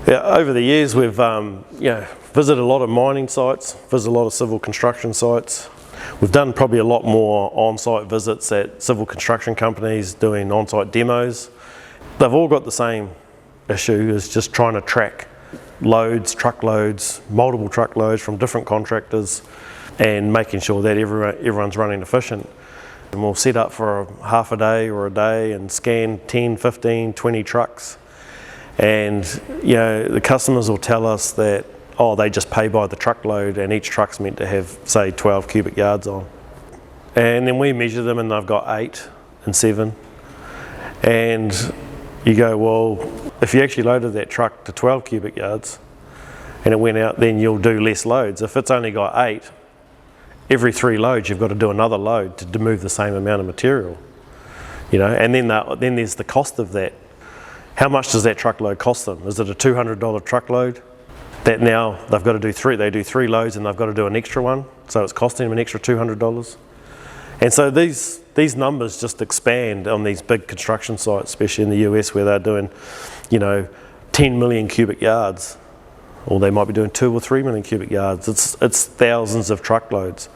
Yeah, over the years we've visited a lot of mining sites, visited a lot of civil construction sites. We've done probably a lot more on-site visits at civil construction companies doing on-site demos. They've all got the same issue, is just trying to track loads, truckloads, multiple truckloads from different contractors, and making sure that everyone's running efficient. And we'll set up for half a day or a day and scan 10, 15, 20 trucks. And the customers will tell us that, oh, they just pay by the truckload and each truck's meant to have, say, 12 cubic yards on. And then we measure them and they've got 8 and 7. And you go, well, if you actually loaded that truck to 12 cubic yards and it went out, then you'll do less loads. If it's only got 8, every 3 loads you've got to do another load to move the same amount of material. And then there's the cost of that. How much does that truckload cost them? Is it a $200 truckload that now they've got to do 3? They do 3 loads and they've got to do an extra one, so it's costing them an extra $200. And so these numbers just expand on these big construction sites, especially in the US where they're doing 10 million cubic yards, or they might be doing 2 or 3 million cubic yards. It's thousands of truckloads.